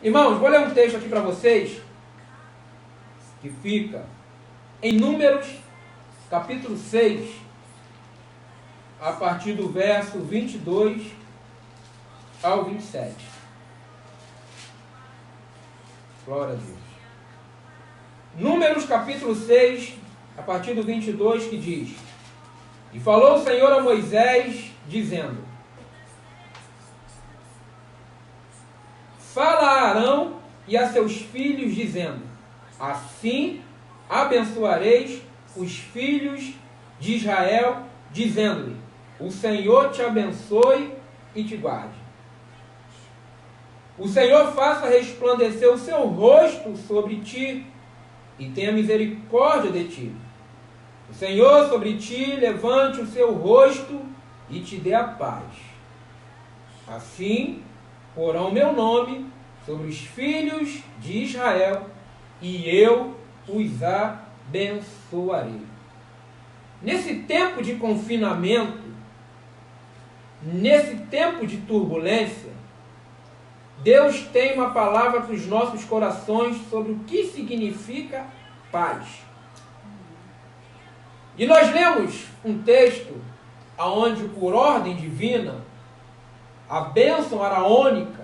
Irmãos, vou ler um texto aqui para vocês, que fica em Números, capítulo 6, a partir do verso 22 ao 27. Glória a Deus. Números, capítulo 6, a partir do 22, que diz: E falou o Senhor a Moisés, dizendo: Fala a Arão e a seus filhos, dizendo: Assim abençoareis os filhos de Israel, dizendo-lhe: O Senhor te abençoe e te guarde. O Senhor faça resplandecer o seu rosto sobre ti e tenha misericórdia de ti. O Senhor sobre ti levante o seu rosto e te dê a paz. Assim porão meu nome sobre os filhos de Israel e eu os abençoarei. Nesse tempo de confinamento, nesse tempo de turbulência, Deus tem uma palavra para os nossos corações sobre o que significa paz. E nós lemos um texto onde, por ordem divina, a bênção araônica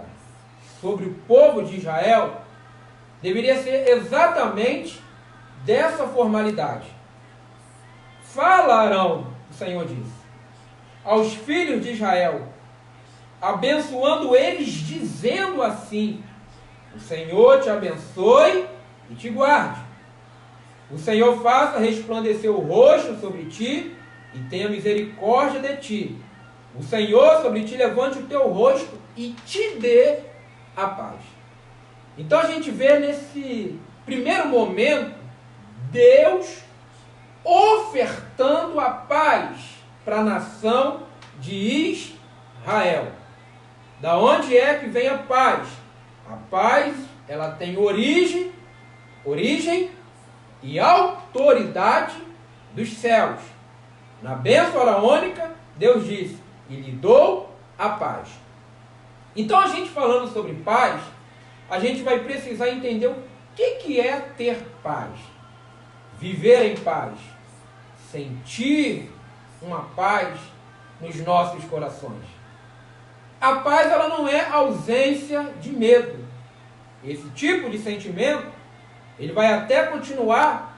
sobre o povo de Israel deveria ser exatamente dessa formalidade. Fala, Arão, o Senhor disse, aos filhos de Israel, abençoando eles, dizendo assim: O Senhor te abençoe e te guarde. O Senhor faça resplandecer o rosto sobre ti e tenha misericórdia de ti. O Senhor sobre ti levante o teu rosto e te dê a paz. Então a gente vê nesse primeiro momento Deus ofertando a paz para a nação de Israel. Da onde é que vem a paz? A paz, ela tem origem e autoridade dos céus. Na bênção araônica, Deus disse: E lhe dou a paz. Então, a gente falando sobre paz, a gente vai precisar entender o que é ter paz. Viver em paz. Sentir uma paz nos nossos corações. A paz, ela não é ausência de medo. Esse tipo de sentimento, ele vai até continuar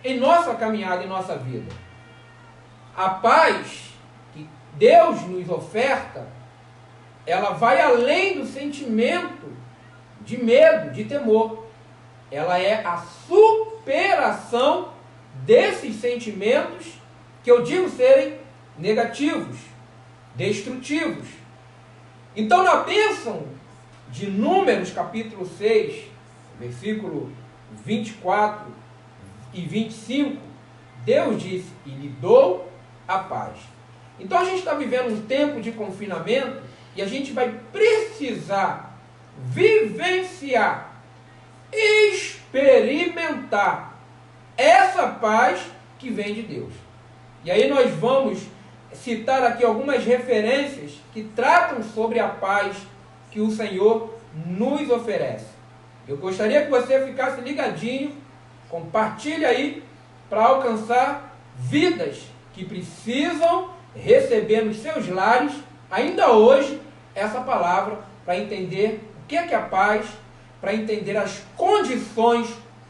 em nossa caminhada, em nossa vida. A paz que Deus nos oferta, ela vai além do sentimento de medo, de temor. Ela é a superação desses sentimentos que eu digo serem negativos, destrutivos. Então, na bênção de Números, capítulo 6, versículo 24 e 25, Deus disse: E lhe dou a paz. Então, a gente está vivendo um tempo de confinamento e a gente vai precisar vivenciar, experimentar essa paz que vem de Deus. E aí nós vamos citar aqui algumas referências que tratam sobre a paz que o Senhor nos oferece. Eu gostaria que você ficasse ligadinho, compartilhe aí, para alcançar vidas que precisam receber nos seus lares, ainda hoje, essa palavra, para entender o que é a paz, para entender as condições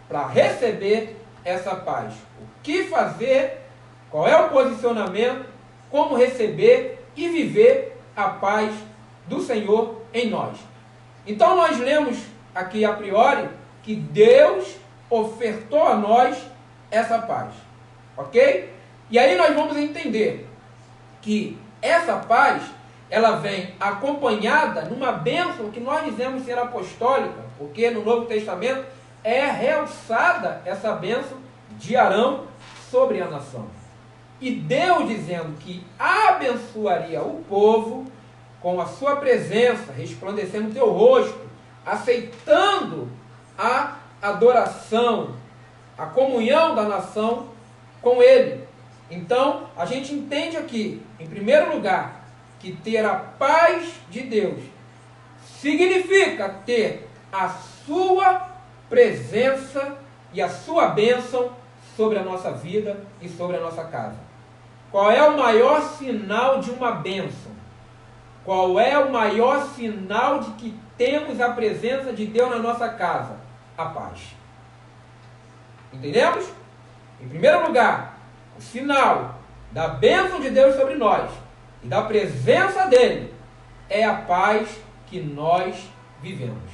para receber essa paz. O que fazer, qual é o posicionamento, como receber e viver a paz do Senhor em nós. Então nós lemos aqui a priori que Deus ofertou a nós essa paz. Ok? E aí nós vamos entender que essa paz, ela vem acompanhada numa bênção que nós dizemos ser apostólica, porque no Novo Testamento é realçada essa bênção de Arão sobre a nação. E Deus dizendo que abençoaria o povo com a sua presença, resplandecendo o teu rosto, aceitando a adoração, a comunhão da nação com Ele. Então, a gente entende aqui, em primeiro lugar, que ter a paz de Deus significa ter a sua presença e a sua bênção sobre a nossa vida e sobre a nossa casa. Qual é o maior sinal de uma bênção? Qual é o maior sinal de que temos a presença de Deus na nossa casa? A paz. Entendemos? Em primeiro lugar, o sinal da bênção de Deus sobre nós e da presença dele é a paz que nós vivemos.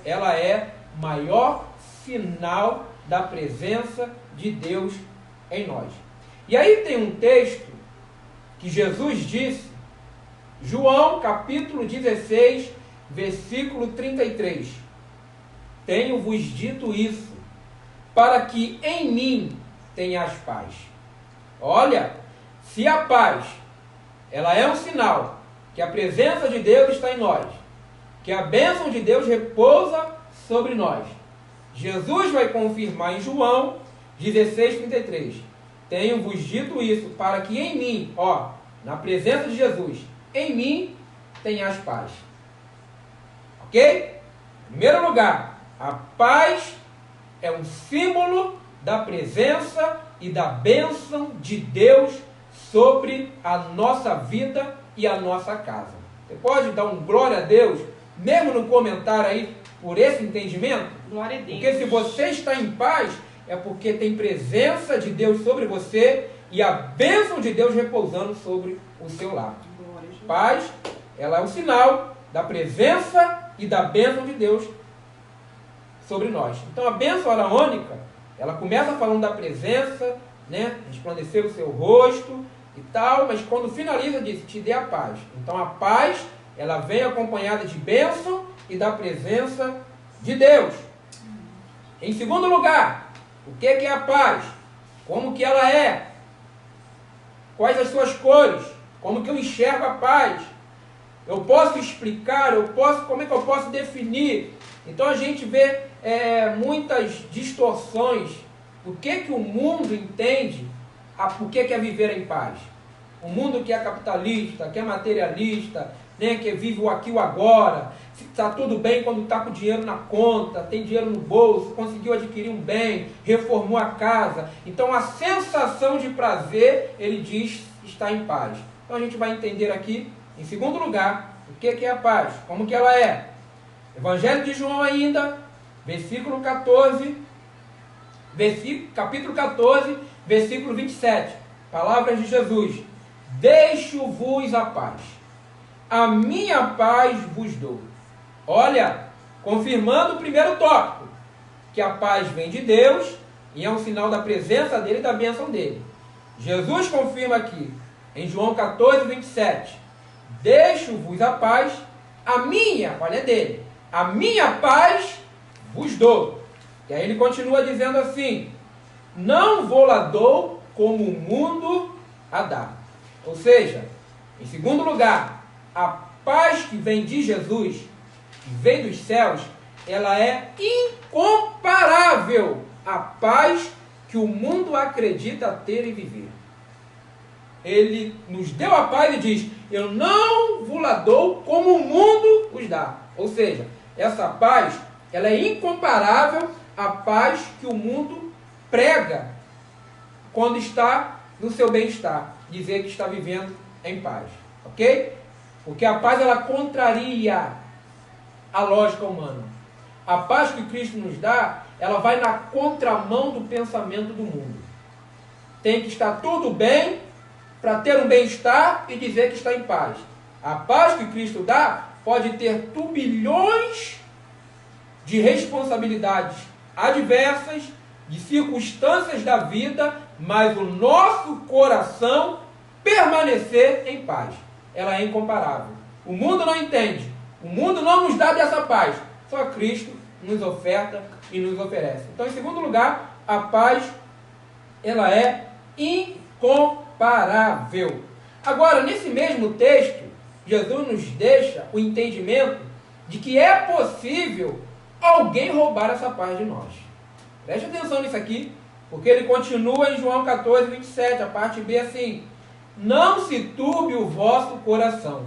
Ela é o maior sinal da presença de Deus em nós. E aí tem um texto que Jesus disse, João capítulo 16, versículo 33. Tenho-vos dito isso, para que em mim tenhas paz. Olha, se a paz, ela é um sinal que a presença de Deus está em nós, que a bênção de Deus repousa sobre nós. Jesus vai confirmar em João 16:33. Tenho-vos dito isso, para que em mim, na presença de Jesus, em mim tenhas paz. Ok? Em primeiro lugar, a paz é um símbolo da presença e da bênção de Deus sobre a nossa vida e a nossa casa. Você pode dar um glória a Deus, mesmo no comentário aí, por esse entendimento? Glória a Deus. Porque se você está em paz, é porque tem presença de Deus sobre você e a bênção de Deus repousando sobre o seu lar. Paz, ela é um sinal da presença e da bênção de Deus sobre nós. Então a bênção araônica, ela começa falando da presença, né? Resplandecer o seu rosto e tal, mas quando finaliza diz, te dê a paz. Então a paz, ela vem acompanhada de bênção e da presença de Deus. Em segundo lugar, o que é a paz? Como que ela é? Quais as suas cores? Como que eu enxergo a paz? Eu posso explicar, como é que eu posso definir? Então a gente vê muitas distorções. O que o mundo entende? O que é viver em paz? O mundo que é capitalista, que é materialista, né, que vive o aqui e o agora, está tudo bem quando está com dinheiro na conta, tem dinheiro no bolso, conseguiu adquirir um bem, reformou a casa. Então a sensação de prazer, ele diz, está em paz. Então a gente vai entender aqui, em segundo lugar, o que é a paz, como que ela é. Evangelho de João ainda, capítulo 14, versículo 27. Palavras de Jesus. Deixo-vos a paz. A minha paz vos dou. Olha, confirmando o primeiro tópico, que a paz vem de Deus e é um sinal da presença dele e da bênção dele. Jesus confirma aqui, em João 14, 27, deixo-vos a paz, a minha, olha dele, a minha paz vos dou. E aí ele continua dizendo assim, não vou lá dou como o mundo a dá. Ou seja, em segundo lugar, a paz que vem de Jesus, que vem dos céus, ela é incomparável à paz que o mundo acredita ter e viver. Ele nos deu a paz e diz, eu não vos lá dou como o mundo os dá. Ou seja, essa paz, ela é incomparável à paz que o mundo prega quando está no seu bem-estar, dizer que está vivendo em paz. Ok? Porque a paz, ela contraria a lógica humana. A paz que Cristo nos dá, ela vai na contramão do pensamento do mundo. Tem que estar tudo bem para ter um bem-estar e dizer que está em paz. A paz que Cristo dá pode ter turbilhões de responsabilidades adversas, de circunstâncias da vida, mas o nosso coração permanecer em paz. Ela é incomparável. O mundo não entende. O mundo não nos dá dessa paz. Só Cristo nos oferta e nos oferece. Então, em segundo lugar, a paz, ela é incomparável. Agora, nesse mesmo texto, Jesus nos deixa o entendimento de que é possível alguém roubar essa paz de nós. Preste atenção nisso aqui, porque ele continua em João 14, 27, a parte B assim, não se turbe o vosso coração,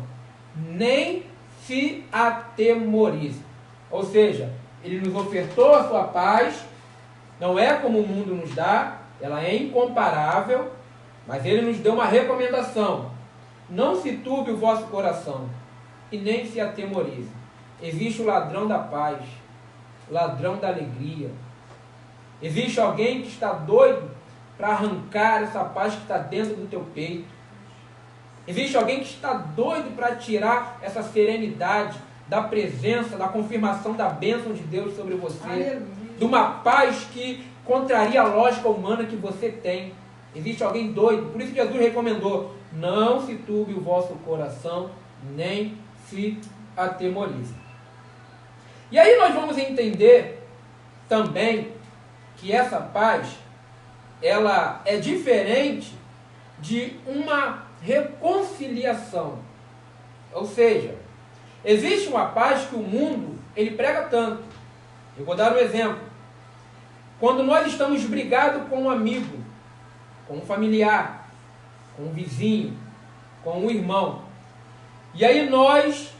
nem se atemorize. Ou seja, Ele nos ofertou a sua paz, não é como o mundo nos dá, ela é incomparável, mas ele nos deu uma recomendação: não se turbe o vosso coração e nem se atemorize. Existe o ladrão da paz, o ladrão da alegria. Existe alguém que está doido para arrancar essa paz que está dentro do teu peito. Existe alguém que está doido para tirar essa serenidade da presença, da confirmação da bênção de Deus sobre você. Aleluia. De uma paz que contraria a lógica humana que você tem. Existe alguém doido. Por isso Jesus recomendou: não se turbe o vosso coração, nem se atemorize. E aí nós vamos entender também que essa paz, ela é diferente de uma reconciliação. Ou seja, existe uma paz que o mundo, ele prega tanto. Eu vou dar um exemplo. Quando nós estamos brigados com um amigo, com um familiar, com um vizinho, com um irmão, e aí nós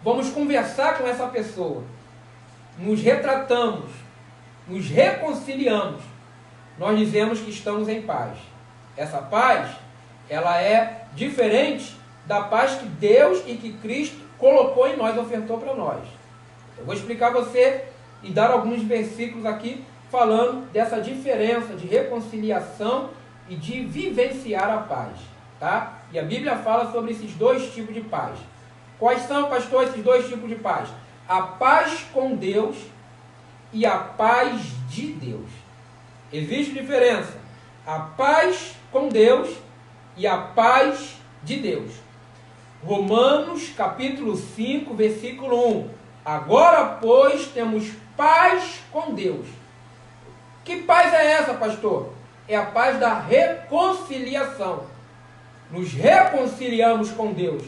vamos conversar com essa pessoa, nos retratamos, nos reconciliamos, nós dizemos que estamos em paz. Essa paz, ela é diferente da paz que Deus e que Cristo colocou em nós, ofertou para nós. Eu vou explicar a você e dar alguns versículos aqui falando dessa diferença de reconciliação e de vivenciar a paz, tá? E a Bíblia fala sobre esses dois tipos de paz. Quais são, pastor, esses dois tipos de paz? A paz com Deus e a paz de Deus. Existe diferença. A paz com Deus e a paz de Deus. Romanos capítulo 5, versículo 1. Agora, pois, temos paz com Deus. Que paz é essa, pastor? É a paz da reconciliação. Nos reconciliamos com Deus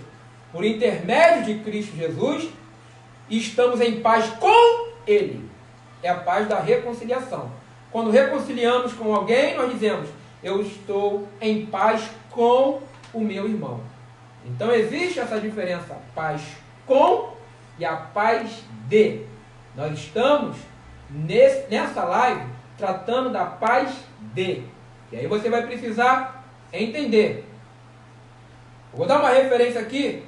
por intermédio de Cristo Jesus e estamos em paz com Ele. É a paz da reconciliação. Quando reconciliamos com alguém, nós dizemos: eu estou em paz com o meu irmão. Então existe essa diferença, paz com e a paz de. Nós estamos nessa live tratando da paz de. E aí você vai precisar entender. Eu vou dar uma referência aqui.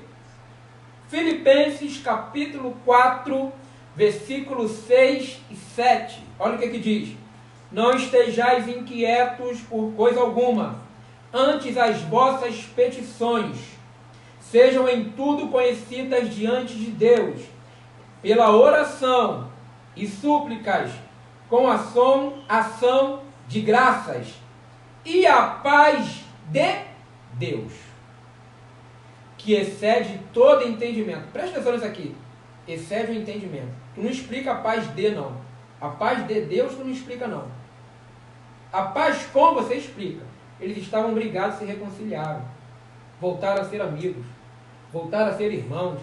Filipenses capítulo 4, versículos 6 e 7. Olha o que diz. Não estejais inquietos por coisa alguma, antes as vossas petições sejam em tudo conhecidas diante de Deus, pela oração e súplicas, com ação de graças, e a paz de Deus, que excede todo entendimento. Presta atenção nisso aqui. Excede o entendimento. Tu não explica a paz de, não. A paz de Deus tu não explica, não. A paz com você explica. Eles estavam brigados, se reconciliaram. Voltaram a ser amigos. Voltaram a ser irmãos.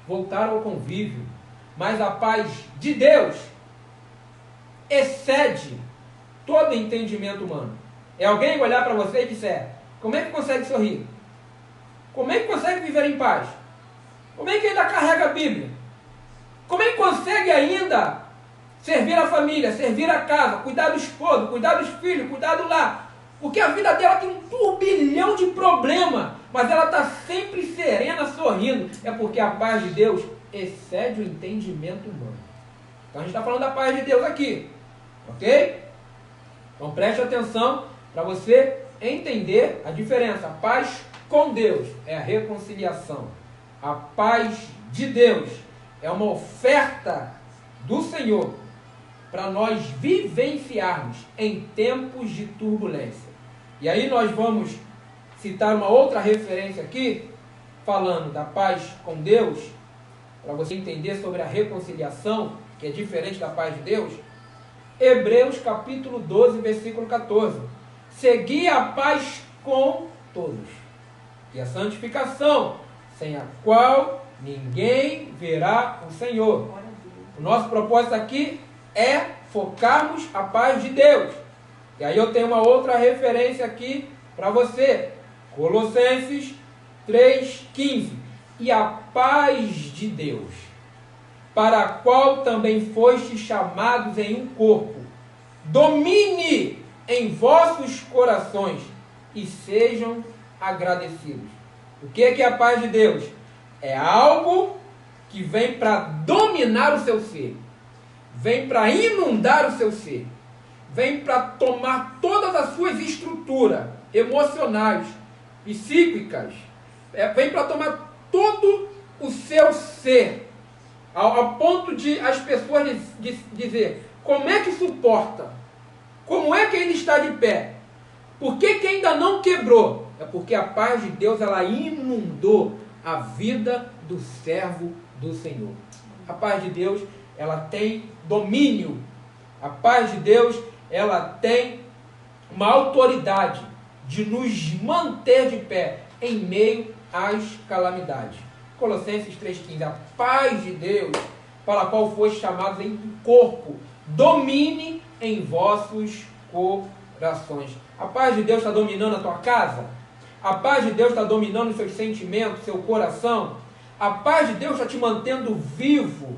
Voltaram ao convívio. Mas a paz de Deus excede todo entendimento humano. É alguém olhar para você e disser: como é que consegue sorrir? Como é que consegue viver em paz? Como é que ainda carrega a Bíblia? Como é que consegue ainda servir a família, servir a casa, cuidar do esposo, cuidar dos filhos, cuidar do lar? Porque a vida dela tem um turbilhão de problemas, mas ela está sempre serena, sorrindo. É porque a paz de Deus excede o entendimento humano. Então a gente está falando da paz de Deus aqui. Ok? Então preste atenção para você entender a diferença. A paz com Deus é a reconciliação. A paz de Deus é uma oferta do Senhor para nós vivenciarmos em tempos de turbulência. E aí nós vamos citar uma outra referência aqui, falando da paz com Deus, para você entender sobre a reconciliação, que é diferente da paz de Deus. Hebreus capítulo 12, versículo 14. Segui a paz com todos, e a santificação, sem a qual ninguém verá o Senhor. O nosso propósito aqui é focarmos a paz de Deus. E aí eu tenho uma outra referência aqui para você. Colossenses 3,15. E a paz de Deus, para a qual também fostes chamados em um corpo, domine em vossos corações e sejam agradecidos. O que é a paz de Deus? É algo que vem para dominar o seu ser, vem para inundar o seu ser, vem para tomar todas as suas estruturas emocionais, psíquicas, vem para tomar todo o seu ser, ao ponto de as pessoas dizer, como é que suporta? Como é que ainda está de pé? Por que ainda não quebrou? É porque a paz de Deus, ela inundou a vida do servo do Senhor. A paz de Deus, ela tem domínio. A paz de Deus, ela tem uma autoridade de nos manter de pé em meio às calamidades. Colossenses 3,15, a paz de Deus, para a qual foste chamados em corpo, domine em vossos corações. A paz de Deus está dominando a tua casa? A paz de Deus está dominando os seus sentimentos, seu coração? A paz de Deus está te mantendo vivo?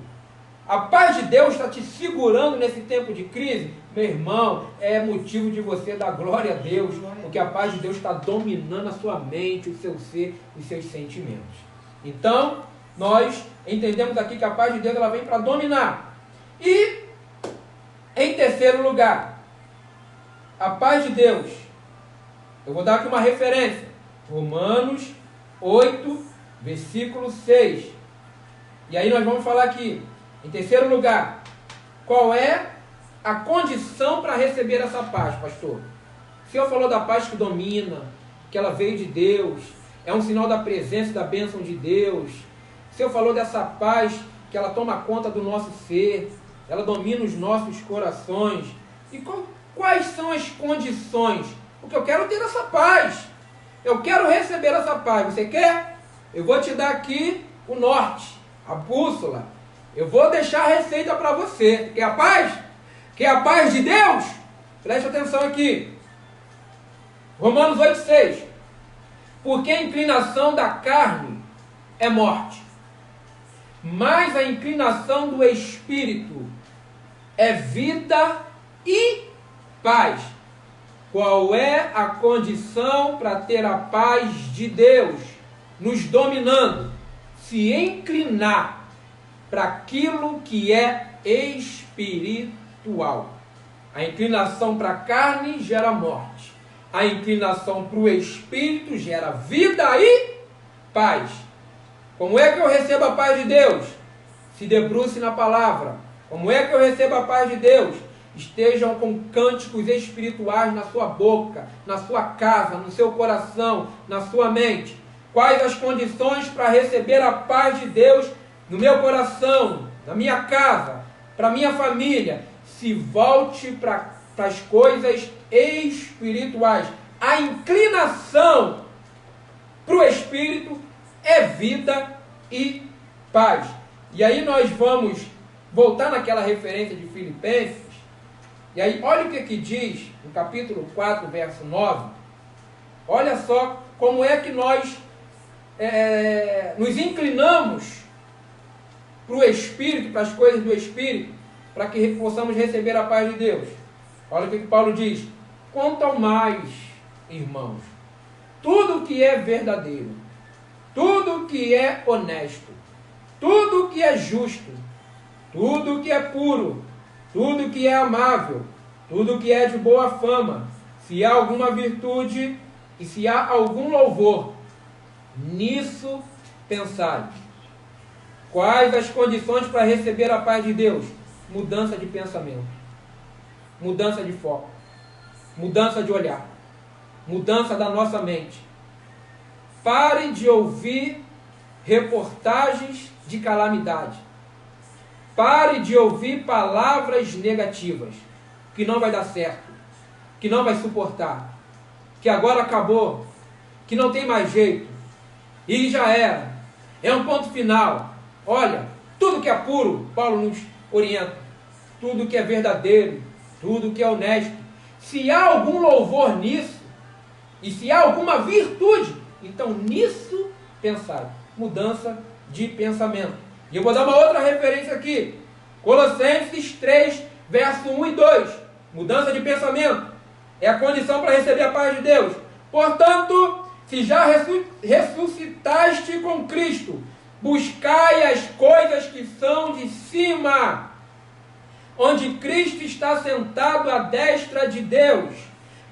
A paz de Deus está te segurando nesse tempo de crise? Meu irmão, é motivo de você dar glória a Deus, porque a paz de Deus está dominando a sua mente, o seu ser, os seus sentimentos. Então, nós entendemos aqui que a paz de Deus, ela vem para dominar. E, em terceiro lugar, a paz de Deus, eu vou dar aqui uma referência, Romanos 8, versículo 6. E aí nós vamos falar aqui, em terceiro lugar, qual é a condição para receber essa paz, pastor? O Senhor falou da paz que domina, que ela veio de Deus, é um sinal da presença e da bênção de Deus. O Senhor falou dessa paz que ela toma conta do nosso ser, ela domina os nossos corações. E quais são as condições? Porque eu quero ter essa paz, eu quero receber essa paz. Você quer? Eu vou te dar aqui o norte, a bússola. Eu vou deixar a receita para você. Quer a paz? Quer a paz de Deus? Preste atenção aqui. Romanos 8,6. Porque a inclinação da carne é morte, mas a inclinação do Espírito é vida e paz. Qual é a condição para ter a paz de Deus nos dominando? Se inclinar para aquilo que é espiritual. A inclinação para a carne gera morte. A inclinação para o Espírito gera vida e paz. Como é que eu recebo a paz de Deus? Se debruce na palavra. Como é que eu recebo a paz de Deus? Estejam com cânticos espirituais na sua boca, na sua casa, no seu coração, na sua mente. Quais as condições para receber a paz de Deus no meu coração, na minha casa, para a minha família? Se volte para as coisas espirituais. A inclinação para o Espírito é vida e paz. E aí nós vamos voltar naquela referência de Filipenses. E aí olha o que diz no capítulo 4, verso 9. Olha só como é que nós nos inclinamos para o Espírito, para as coisas do Espírito, para que possamos receber a paz de Deus. Olha o que Paulo diz. Quanto ao mais, irmãos, tudo que é verdadeiro, tudo que é honesto, tudo que é justo, tudo que é puro, tudo que é amável, tudo que é de boa fama, se há alguma virtude e se há algum louvor, nisso pensai. Quais as condições para receber a paz de Deus? Mudança de pensamento, mudança de foco, mudança de olhar, mudança da nossa mente. Pare de ouvir reportagens de calamidade. Pare de ouvir palavras negativas, que não vai dar certo, que não vai suportar, que agora acabou, que não tem mais jeito, e já era, é um ponto final. Olha, tudo que é puro, Paulo nos orienta, tudo que é verdadeiro, tudo que é honesto, se há algum louvor nisso, e se há alguma virtude, então nisso pensar. Mudança de pensamento. E eu vou dar uma outra referência aqui. Colossenses 3, verso 1 e 2. Mudança de pensamento. É a condição para receber a paz de Deus. Portanto, se já ressuscitaste com Cristo, buscai as coisas que são de cima, onde Cristo está sentado à destra de Deus.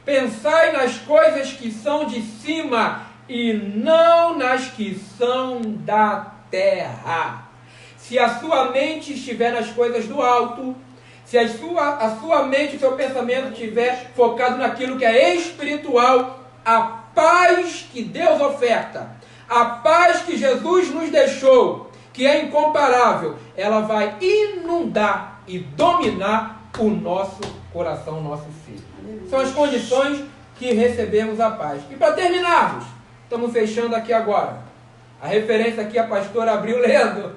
Pensai nas coisas que são de cima e não nas que são da terra. Se a sua mente estiver nas coisas do alto, se a sua mente, o seu pensamento estiver focado naquilo que é espiritual, a paz que Deus oferta, a paz que Jesus nos deixou, que é incomparável, ela vai inundar e dominar o nosso coração, o nosso ser. São as condições que recebemos a paz. E para terminarmos, estamos fechando aqui agora. A referência aqui a pastora abriu lendo.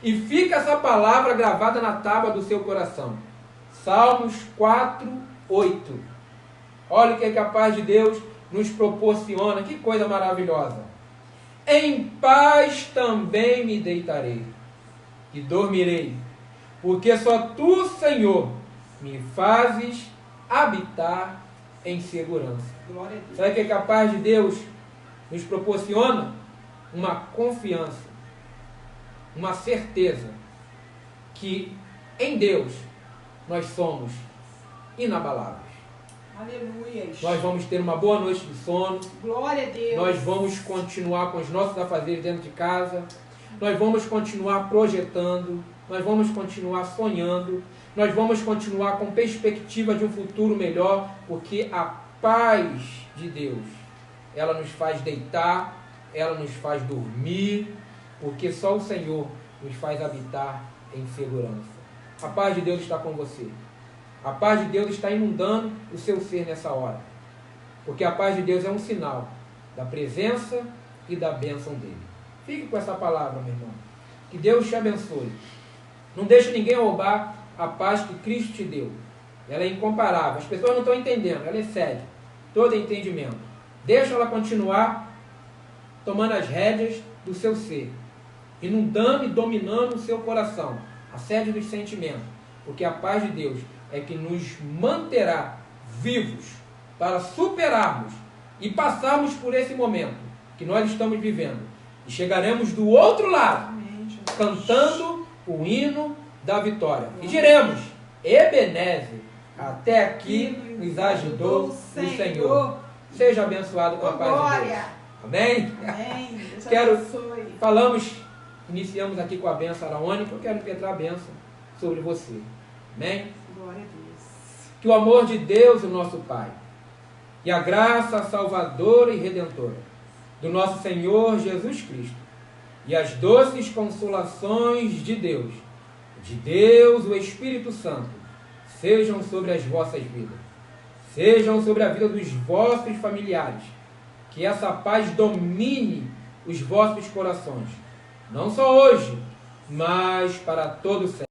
E fica essa palavra gravada na tábua do seu coração. Salmos 4, 8. Olha o que a paz de Deus nos proporciona. Que coisa maravilhosa. Em paz também me deitarei e dormirei, porque só tu, Senhor, me fazes habitar em segurança. Glória a Deus. Sabe o que a paz de Deus nos proporciona? Uma confiança, uma certeza que em Deus nós somos inabaláveis. Aleluia. Nós vamos ter uma boa noite de sono. Glória a Deus. Nós vamos continuar com os nossos afazeres dentro de casa. Nós vamos continuar projetando. Nós vamos continuar sonhando. Nós vamos continuar com perspectiva de um futuro melhor, porque a paz de Deus, ela nos faz deitar, ela nos faz dormir, porque só o Senhor nos faz habitar em segurança. A paz de Deus está com você. A paz de Deus está inundando o seu ser nessa hora. Porque a paz de Deus é um sinal da presença e da bênção dele. Fique com essa palavra, meu irmão. Que Deus te abençoe. Não deixe ninguém roubar a paz que Cristo te deu. Ela é incomparável. As pessoas não estão entendendo. Ela excede todo entendimento. Deixa ela continuar tomando as rédeas do seu ser, inundando e dominando o seu coração, a sede dos sentimentos. Porque a paz de Deus é que nos manterá vivos para superarmos e passarmos por esse momento que nós estamos vivendo. E chegaremos do outro lado, cantando o hino da vitória. E diremos: Ebenezer, até aqui nos ajudou o Senhor. Seja abençoado com a paz de Deus. Amém? Amém. Deus Iniciamos aqui com a bênção araônica. Eu quero impetrar a bênção sobre você. Amém? Glória a Deus. Que o amor de Deus, o nosso Pai, e a graça salvadora e redentora do nosso Senhor Jesus Cristo, e as doces consolações de Deus o Espírito Santo, sejam sobre as vossas vidas, sejam sobre a vida dos vossos familiares, que essa paz domine os vossos corações, não só hoje, mas para todo sempre.